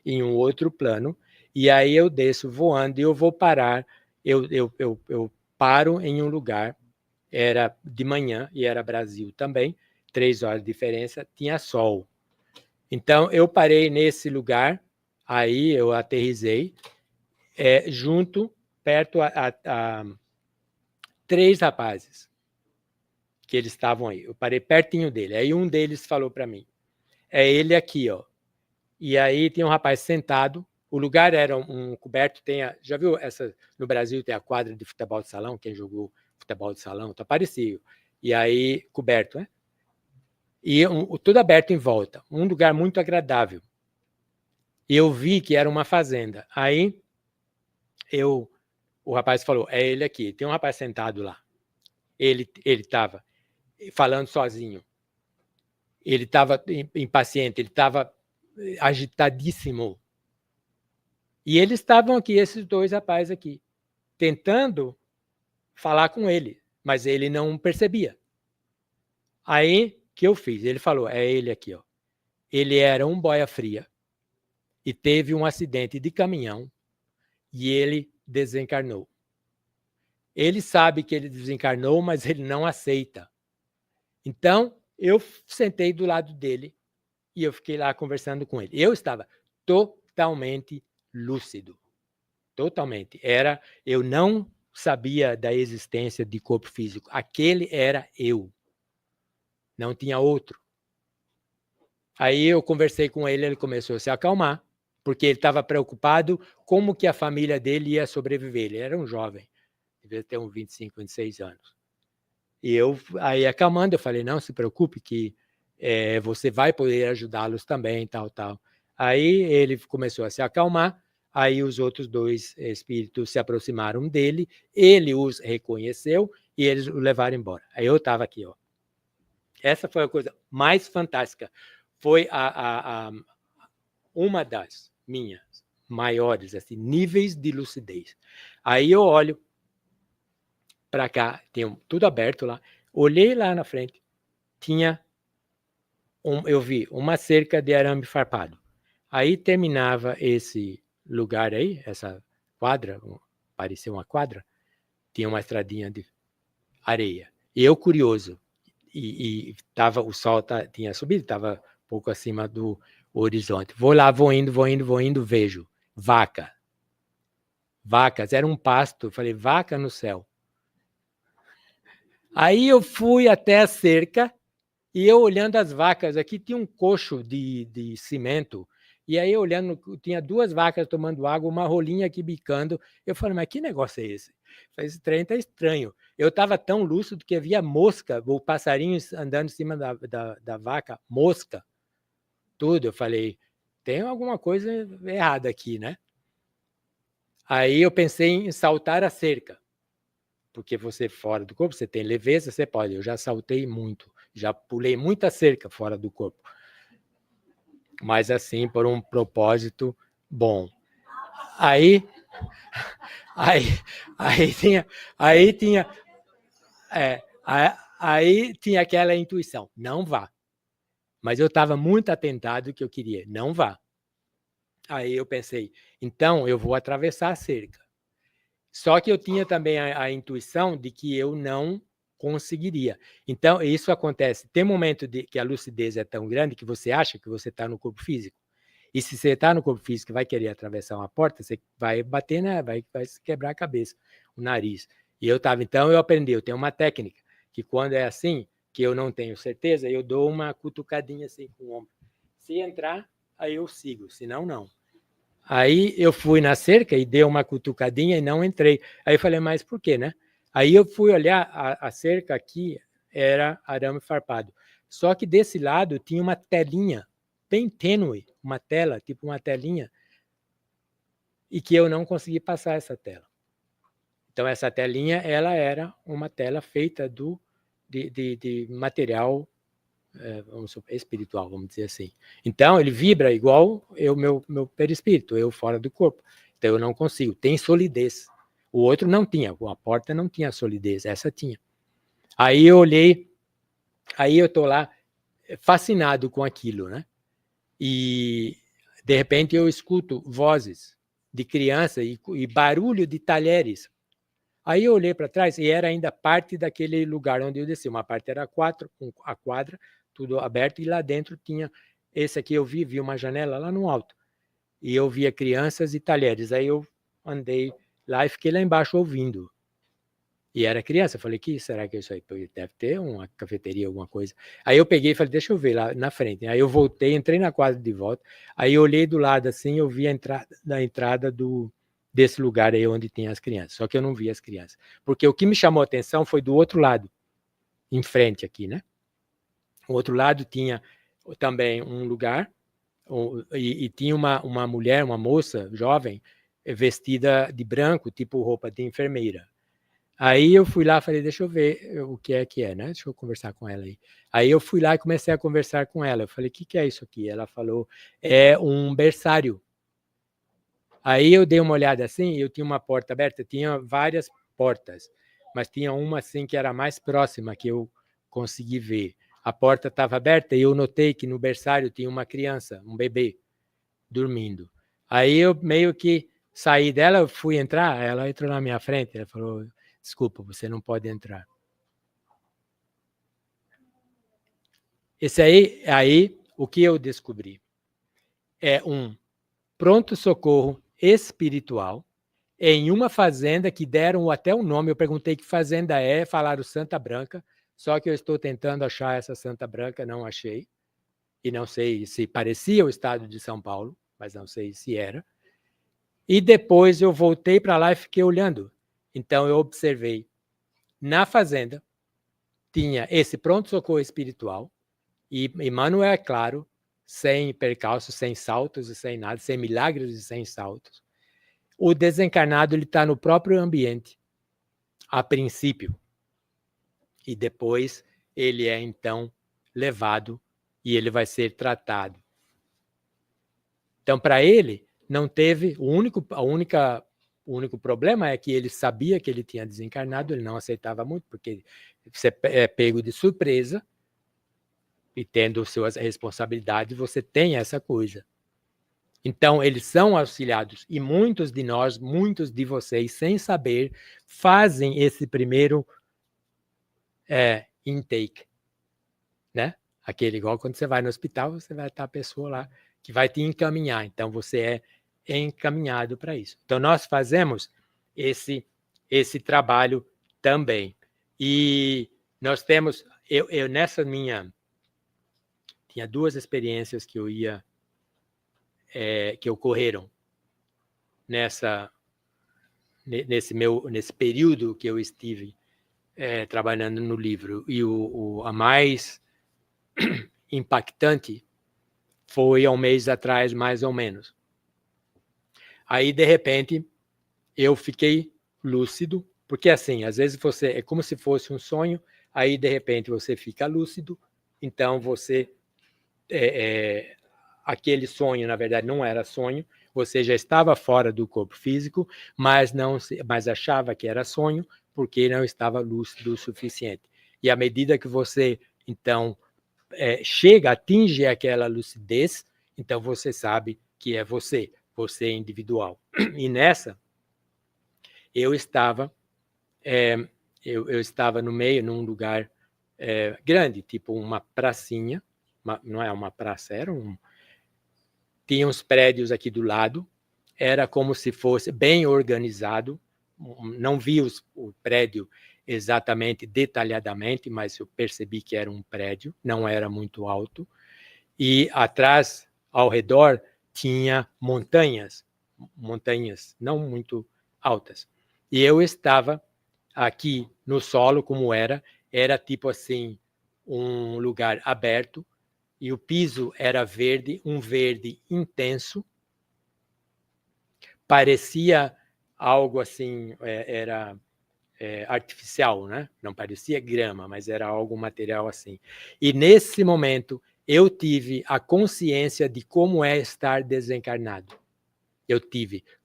em um outro plano, e aí eu desço voando e eu vou parar, eu paro em um lugar, era de manhã, e era Brasil também, 3 horas de diferença, tinha sol. Então, eu parei nesse lugar, aí eu aterrissei, perto a 3 rapazes, que eles estavam aí. Eu parei pertinho dele. Aí um deles falou para mim, é ele aqui, ó. E aí tinha um rapaz sentado, o lugar era um coberto, já viu no Brasil tem a quadra de futebol de salão, quem jogou futebol de salão, tá parecido. E aí, coberto, né? E tudo aberto em volta, um lugar muito agradável. E eu vi que era uma fazenda. Aí o rapaz falou, é ele aqui. Tem um rapaz sentado lá. Ele estava falando sozinho. Ele estava impaciente, ele estava agitadíssimo. E eles estavam aqui, esses dois rapazes aqui, tentando falar com ele, mas ele não percebia. Aí, o que eu fiz? Ele falou, é ele aqui, ó. Ele era um boia fria e teve um acidente de caminhão e ele desencarnou. Ele sabe que ele desencarnou, mas ele não aceita. Então, eu sentei do lado dele e eu fiquei lá conversando com ele. Eu estava totalmente lúcido. Totalmente. Eu não sabia da existência de corpo físico. Aquele era eu. Não tinha outro. Aí eu conversei com ele, ele começou a se acalmar, porque ele estava preocupado como que a família dele ia sobreviver. Ele era um jovem, devia ter uns 25, 26 anos. E eu, aí acalmando, eu falei, não se preocupe que você vai poder ajudá-los também, tal, tal. Aí ele começou a se acalmar, aí os outros dois espíritos se aproximaram dele, ele os reconheceu e eles o levaram embora. Aí eu estava aqui, ó. Essa foi a coisa mais fantástica. Foi uma das minhas maiores assim, níveis de lucidez. Aí eu olho para cá, tem tudo aberto lá, olhei lá na frente, tinha eu vi uma cerca de arame farpado. Aí terminava esse lugar aí, essa quadra, parecia uma quadra, tinha uma estradinha de areia. E eu curioso, e tava, o sol tinha subido, estava um pouco acima do horizonte. Vou lá, vou indo, vejo vaca. Vacas, era um pasto, falei, vaca no céu. Aí eu fui até a cerca, e eu olhando as vacas, aqui tinha um coxo de cimento, e aí olhando, tinha duas vacas tomando água, uma rolinha aqui bicando. Eu falei, mas que negócio é esse? Esse trem tá estranho. Eu estava tão lúcido que havia mosca, ou passarinhos andando em cima da vaca, mosca, tudo. Eu falei, tem alguma coisa errada aqui, né? Aí eu pensei em saltar a cerca, porque você fora do corpo, você tem leveza, você pode. Eu já saltei muito, já pulei muita cerca fora do corpo. Mas assim, por um propósito bom. Aí tinha aquela intuição, não vá. Mas eu estava muito atentado que eu queria, não vá. Aí eu pensei, então eu vou atravessar a cerca. Só que eu tinha também a intuição de que eu não conseguiria. Então, isso acontece. Tem momento que a lucidez é tão grande que você acha que você está no corpo físico. E se você está no corpo físico e vai querer atravessar uma porta, você vai bater, né? Vai quebrar a cabeça, o nariz. E eu estava, então eu aprendi, eu tenho uma técnica, que quando é assim, que eu não tenho certeza, eu dou uma cutucadinha assim com o ombro. Se entrar, aí eu sigo, senão não. Aí eu fui na cerca e dei uma cutucadinha e não entrei. Aí eu falei, mas por quê, né? Aí eu fui olhar, a cerca aqui era arame farpado. Só que desse lado tinha uma telinha bem tênue, uma tela, tipo uma telinha, e que eu não consegui passar essa tela. Então essa telinha, ela era uma tela feita de material espiritual, vamos dizer assim. Então ele vibra igual meu perispírito, eu fora do corpo. Então eu não consigo, tem solidez. O outro não tinha, a porta não tinha solidez, essa tinha. Aí eu olhei, aí eu tô lá fascinado com aquilo, né? E de repente eu escuto vozes de criança e barulho de talheres. Aí eu olhei para trás e era ainda parte daquele lugar onde eu desci. Uma parte era a quadra, tudo aberto, e lá dentro tinha, esse aqui eu vi uma janela lá no alto. E eu via crianças e talheres. Aí eu andei lá e fiquei lá embaixo ouvindo. E era criança, eu falei, que será que é isso aí? Deve ter uma cafeteria, alguma coisa. Aí eu peguei e falei, deixa eu ver lá na frente. Aí eu voltei, entrei na quadra de volta, aí eu olhei do lado assim, eu vi a entrada desse lugar aí onde tem as crianças. Só que eu não vi as crianças. Porque o que me chamou a atenção foi do outro lado, em frente aqui, né? O outro lado tinha também um lugar E tinha uma mulher, uma moça jovem, vestida de branco, tipo roupa de enfermeira. Aí eu fui lá, falei, deixa eu ver o que é, né? Deixa eu conversar com ela aí. Aí eu fui lá e comecei a conversar com ela. Eu falei, o que é isso aqui? Ela falou, é um berçário. Aí eu dei uma olhada assim, eu tinha uma porta aberta, tinha várias portas, mas tinha uma assim que era mais próxima, que eu consegui ver. A porta estava aberta e eu notei que no berçário tinha uma criança, um bebê, dormindo. Aí eu meio que saí dela, eu fui entrar, ela entrou na minha frente, ela falou, desculpa, você não pode entrar. Esse aí o que eu descobri? É um pronto-socorro espiritual em uma fazenda que deram até o nome. Eu perguntei que fazenda é, falaram Santa Branca, só que eu estou tentando achar essa Santa Branca, não achei. E não sei se parecia o estado de São Paulo, mas não sei se era. E depois eu voltei para lá e fiquei olhando. Então eu observei, na fazenda, tinha esse pronto-socorro espiritual, e Emmanuel, é claro, sem percalços, sem saltos e sem nada, sem milagres e sem saltos. O desencarnado está no próprio ambiente, a princípio, e depois ele é então levado e ele vai ser tratado. Então, para ele, não teve, o único problema é que ele sabia que ele tinha desencarnado, ele não aceitava muito, porque você é pego de surpresa, e tendo suas responsabilidades, você tem essa coisa. Então, eles são auxiliados, e muitos de nós, muitos de vocês, sem saber, fazem esse primeiro intake, né? Aquele igual quando você vai no hospital, você vai estar a pessoa lá que vai te encaminhar. Então, você é encaminhado para isso. Então, nós fazemos esse trabalho também. E nós temos, eu nessa minha, tinha 2 experiências que que ocorreram nesse período que eu estive trabalhando no livro. E a mais impactante foi há um mês atrás, mais ou menos. Aí, de repente, eu fiquei lúcido, porque assim, às vezes você é como se fosse um sonho, aí de repente você fica lúcido, então você aquele sonho, na verdade, não era sonho, você já estava fora do corpo físico, mas achava que era sonho, porque não estava lúcido o suficiente. E à medida que você, então, atinge aquela lucidez, então você sabe que é você individual. E nessa, eu estava no meio, num lugar grande, tipo uma pracinha, não é uma praça, tinha uns prédios aqui do lado, era como se fosse bem organizado, não vi o prédio exatamente, detalhadamente, mas eu percebi que era um prédio, não era muito alto, e atrás, ao redor, tinha montanhas não muito altas. E eu estava aqui no solo, como era tipo assim, um lugar aberto, e o piso era verde, um verde intenso, parecia algo assim, era artificial, né? Não parecia grama, mas era algo material assim. E nesse momento eu tive a consciência de como é estar desencarnado.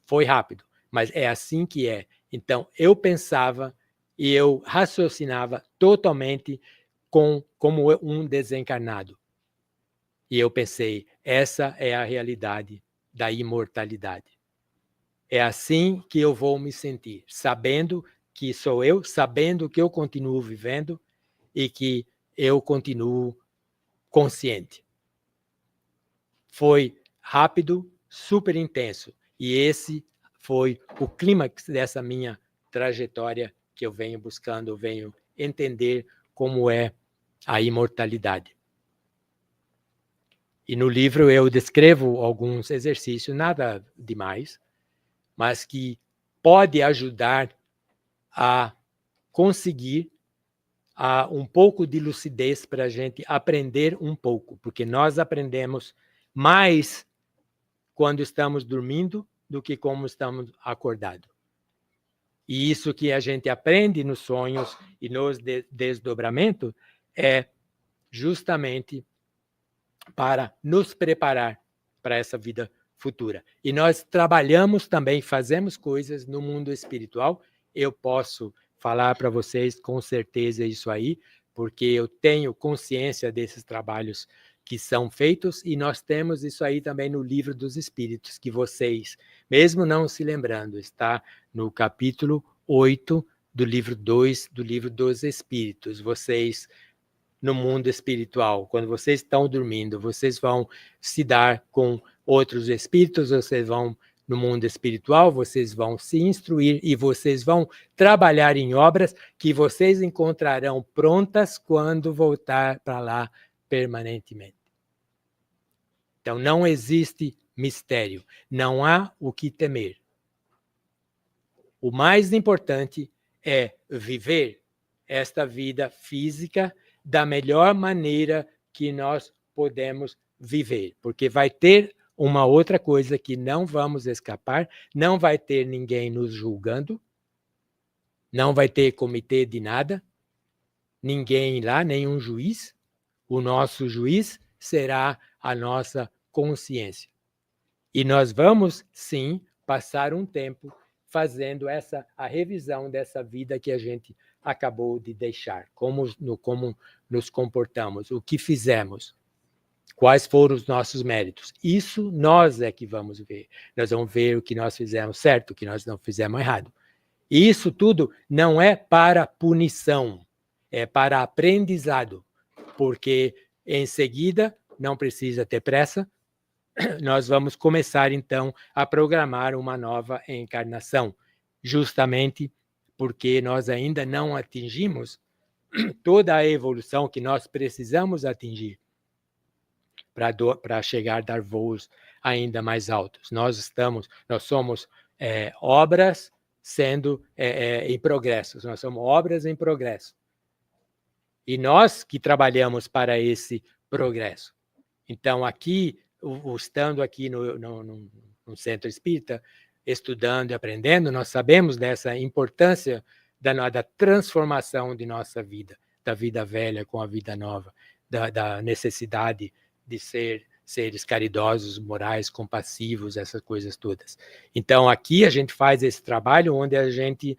Foi rápido, mas é assim que é. Então eu pensava e eu raciocinava totalmente como um desencarnado. E eu pensei, essa é a realidade da imortalidade. É assim que eu vou me sentir, sabendo que sou eu, sabendo que eu continuo vivendo e que eu continuo consciente. Foi rápido, super intenso. E esse foi o clímax dessa minha trajetória que eu venho buscando, eu venho entender como é a imortalidade. E no livro eu descrevo alguns exercícios, nada demais, mas que pode ajudar a conseguir um pouco de lucidez para a gente aprender um pouco, porque nós aprendemos mais quando estamos dormindo do que como estamos acordados. E isso que a gente aprende nos sonhos e nos desdobramentos é justamente para nos preparar para essa vida futura. E nós trabalhamos também, fazemos coisas no mundo espiritual. Eu posso falar para vocês com certeza isso aí, porque eu tenho consciência desses trabalhos que são feitos, e nós temos isso aí também no Livro dos Espíritos, que vocês, mesmo não se lembrando, está no capítulo 8 do livro 2 do Livro dos Espíritos. Vocês, no mundo espiritual, quando vocês estão dormindo, vocês vão se dar com outros espíritos, vocês vão, no mundo espiritual, vocês vão se instruir e vocês vão trabalhar em obras que vocês encontrarão prontas quando voltar para lá permanentemente. Então, não existe mistério, não há o que temer. O mais importante é viver esta vida física da melhor maneira que nós podemos viver, porque vai ter uma outra coisa que não vamos escapar, não vai ter ninguém nos julgando, não vai ter comitê de nada, ninguém lá, nenhum juiz. O nosso juiz será a nossa consciência. E nós vamos, sim, passar um tempo fazendo a revisão dessa vida que a gente acabou de deixar, como nos comportamos, o que fizemos, quais foram os nossos méritos. Isso nós é que vamos ver. Nós vamos ver o que nós fizemos certo, o que nós não fizemos errado. E isso tudo não é para punição, é para aprendizado, porque em seguida, não precisa ter pressa, nós vamos começar então a programar uma nova encarnação, justamente porque nós ainda não atingimos toda a evolução que nós precisamos atingir para chegar a dar voos ainda mais altos. Nós somos obras sendo em progresso, nós somos obras em progresso. E nós que trabalhamos para esse progresso. Então, aqui, estando aqui no Centro Espírita, estudando e aprendendo, nós sabemos dessa importância da transformação de nossa vida, da vida velha com a vida nova, da necessidade de ser seres caridosos, morais, compassivos, essas coisas todas. Então, aqui a gente faz esse trabalho onde a gente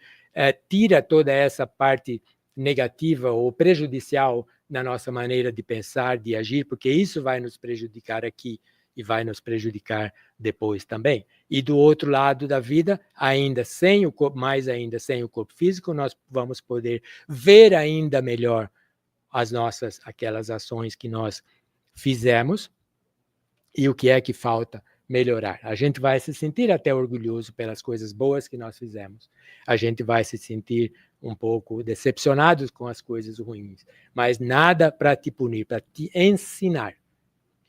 tira toda essa parte negativa ou prejudicial na nossa maneira de pensar, de agir, porque isso vai nos prejudicar aqui e vai nos prejudicar depois também. E do outro lado da vida, ainda sem o corpo, mais ainda sem o corpo físico, nós vamos poder ver ainda melhor aquelas ações que nós fizemos e o que é que falta melhorar. A gente vai se sentir até orgulhoso pelas coisas boas que nós fizemos. A gente vai se sentir um pouco decepcionados com as coisas ruins, mas nada para te punir, para te ensinar.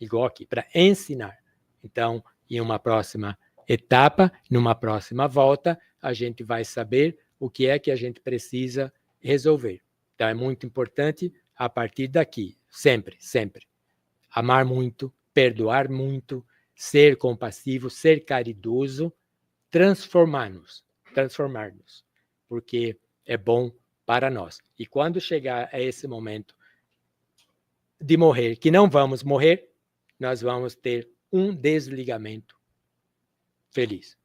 Igual aqui, para ensinar. Então, em uma próxima etapa, numa próxima volta, a gente vai saber o que é que a gente precisa resolver. Então, é muito importante, a partir daqui, sempre, sempre, amar muito, perdoar muito, ser compassivo, ser caridoso, transformar-nos, porque é bom para nós. E quando chegar a esse momento de morrer, que não vamos morrer, nós vamos ter um desligamento feliz.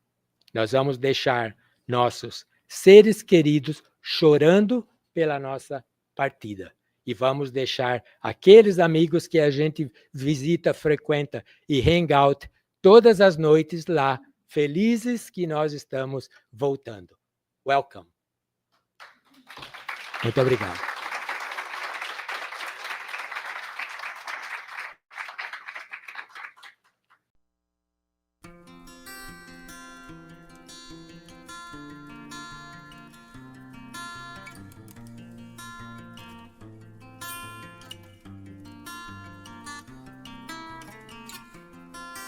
Nós vamos deixar nossos seres queridos chorando pela nossa partida. E vamos deixar aqueles amigos que a gente visita, frequenta e hangout todas as noites lá, felizes que nós estamos voltando. Welcome. Muito obrigado.